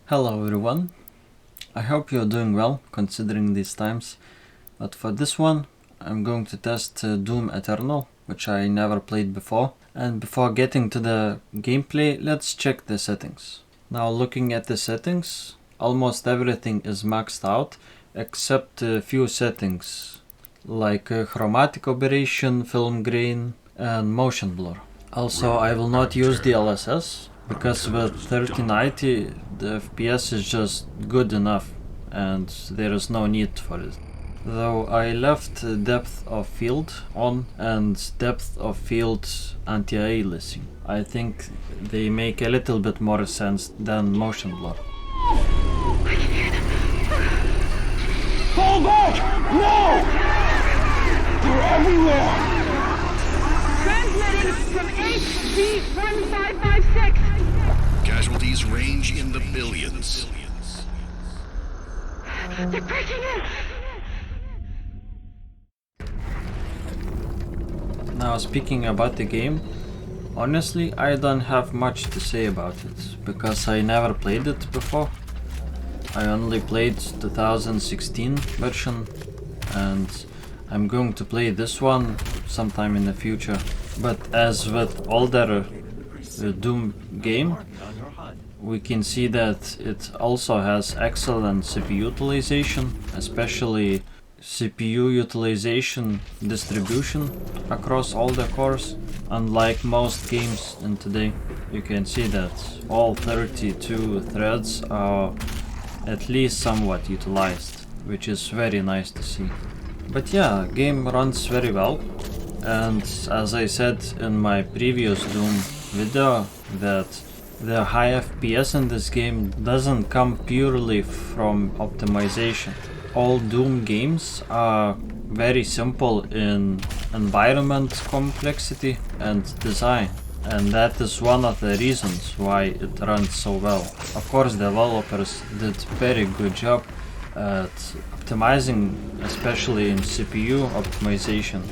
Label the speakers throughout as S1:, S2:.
S1: Hello everyone, I hope you're doing well considering these times, but for this one I'm going to test Doom Eternal, which I never played before, and before getting to the gameplay, let's check the settings. Now looking at the settings, almost everything is maxed out except a few settings like chromatic aberration, film grain and motion blur. Also I will not use the DLSS because with 3090 the FPS is just good enough and there is no need for it. Though I left depth of field on and depth of field anti-aliasing. I think they make a little bit more sense than motion blur.
S2: Fall back! No! They're everywhere!
S3: Transmitting from HC-1556.
S4: Casualties range in the billions.
S3: They're breaking in!
S1: Now speaking about the game, honestly I don't have much to say about it, because I never played it before. I only played 2016 version and I'm going to play this one sometime in the future. But as with older Doom game, we can see that it also has excellent CPU utilization, especially CPU utilization distribution across all the cores. Unlike most games in today, you can see that all 32 threads are at least somewhat utilized, which is very nice to see. But yeah, game runs very well, and as I said in my previous Doom video, that the high FPS in this game doesn't come purely from optimization. All Doom games are very simple in environment complexity and design, and that is one of the reasons why it runs so well. Of course, developers did very good job at optimizing, especially in CPU optimization.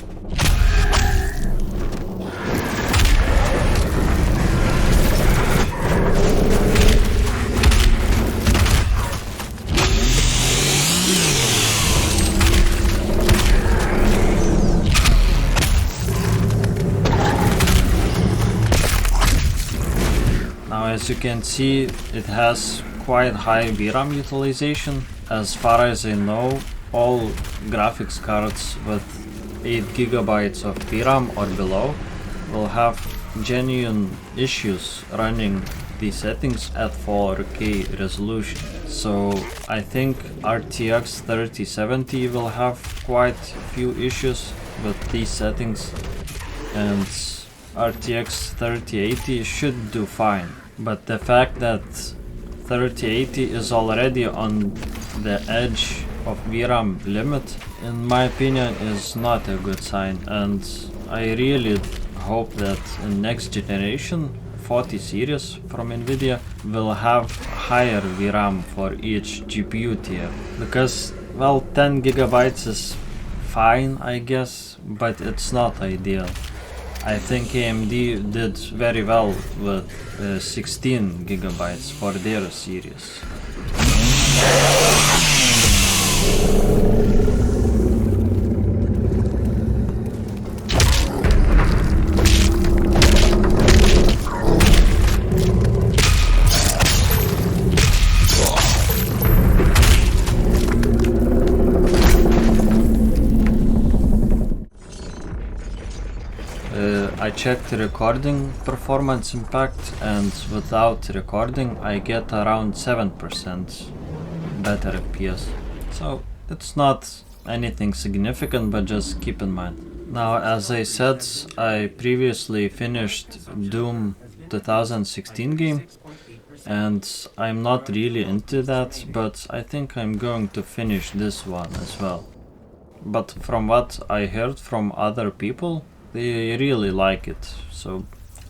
S1: Now as you can see, it has quite high VRAM utilization. As far as I know, all graphics cards with 8 GB of VRAM or below will have genuine issues running these settings at 4K resolution. So I think RTX 3070 will have quite a few issues with these settings, and RTX 3080 should do fine. But the fact that 3080 is already on the edge of VRAM limit, in my opinion, is not a good sign, and I really hope that in next generation 40 series from Nvidia will have higher VRAM for each GPU tier, because well, 10 GB is fine I guess, but it's not ideal. I think AMD did very well with 16 GB for their series. I checked the recording performance impact, and without recording I get around 7% better FPS. So it's not anything significant, but just keep in mind. Now, as I said, I previously finished Doom 2016 game, and I'm not really into that, but I think I'm going to finish this one as well. But from what I heard from other people, they really like it,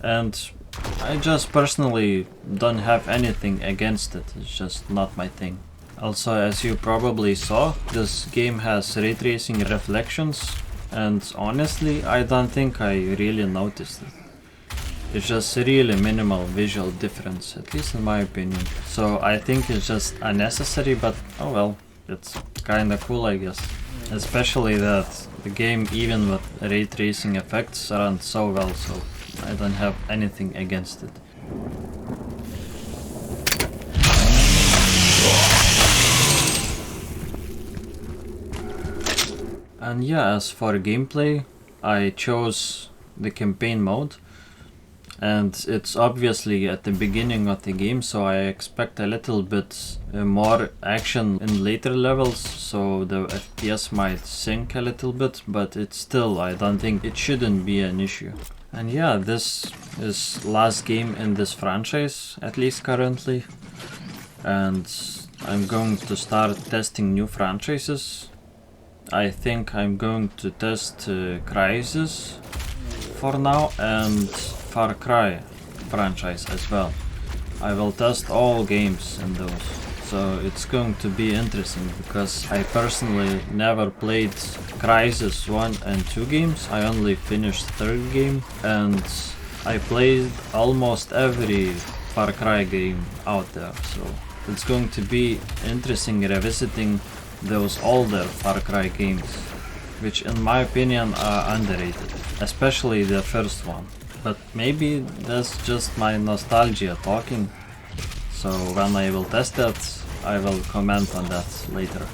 S1: and I just personally don't have anything against it, it's just not my thing. Also, as you probably saw, this game has ray tracing reflections, and honestly I don't think I really noticed it. It's just really minimal visual difference, at least in my opinion. So I think it's just unnecessary, but oh well, it's kinda cool, I guess. Especially that the game, even with ray tracing effects, runs so well, so I don't have anything against it. And yeah, as for gameplay, I chose the campaign mode, and it's obviously at the beginning of the game, so I expect a little bit more action in later levels, so the FPS might sink a little bit, but it's still, I don't think it shouldn't be an issue. And yeah, this is last game in this franchise, at least currently, and I'm going to start testing new franchises. I think I'm going to test Crysis for now, and Far Cry franchise as well. I will test all games in those, so it's going to be interesting because I personally never played Crysis 1 and 2 games. I only finished third game, and I played almost every Far Cry game out there, so it's going to be interesting revisiting those older Far Cry games, which in my opinion are underrated, especially the first one. But maybe that's just my nostalgia talking, so when I will test that, I will comment on that later.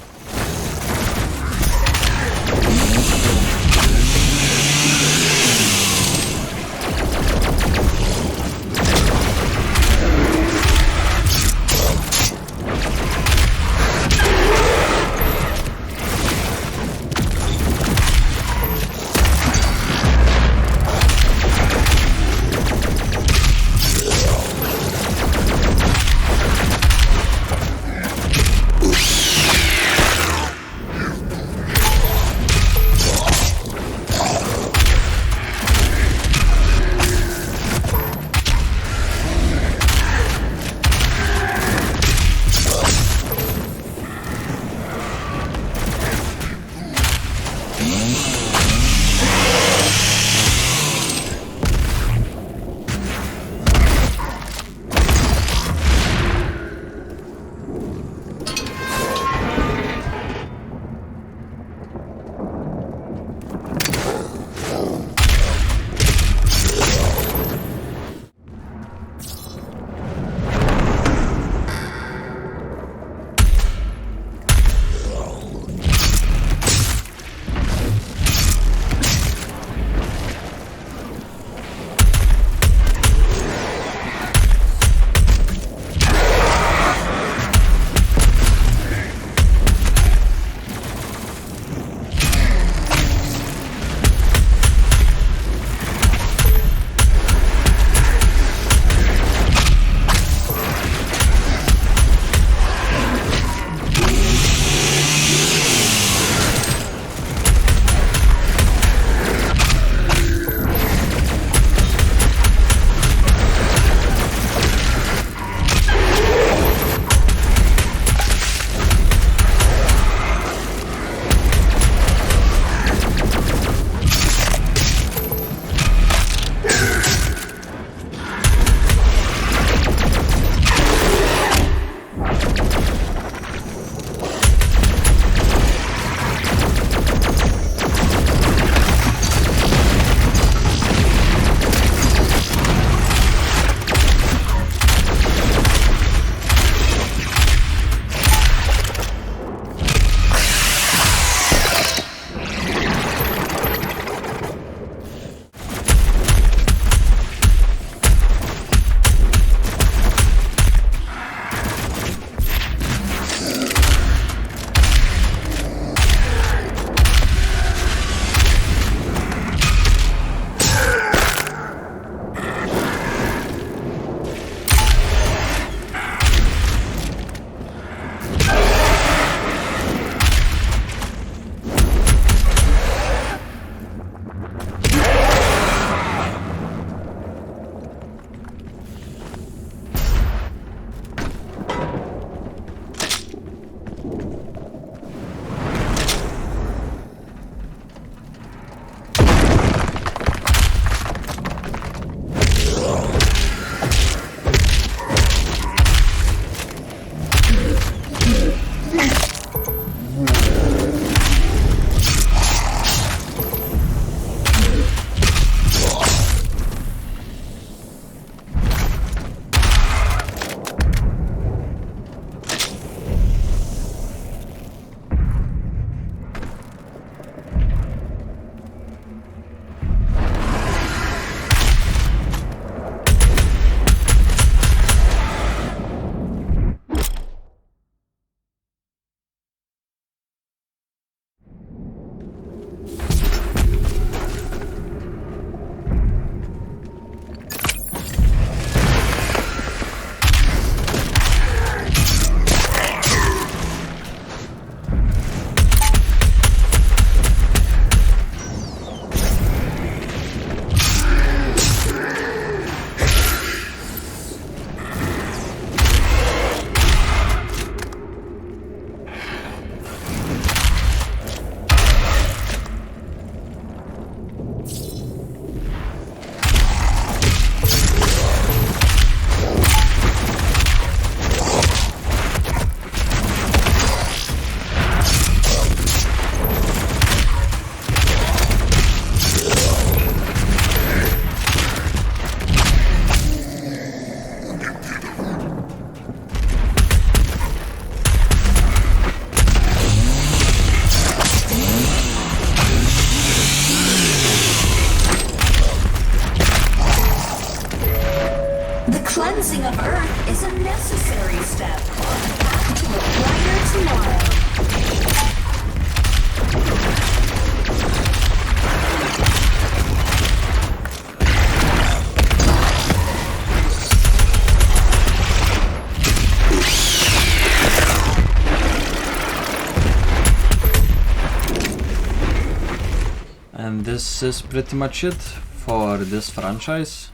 S1: this is pretty much it for this franchise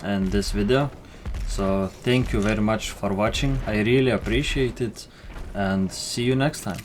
S1: and this video. So thank you very much for watching, I really appreciate it, and see you next time.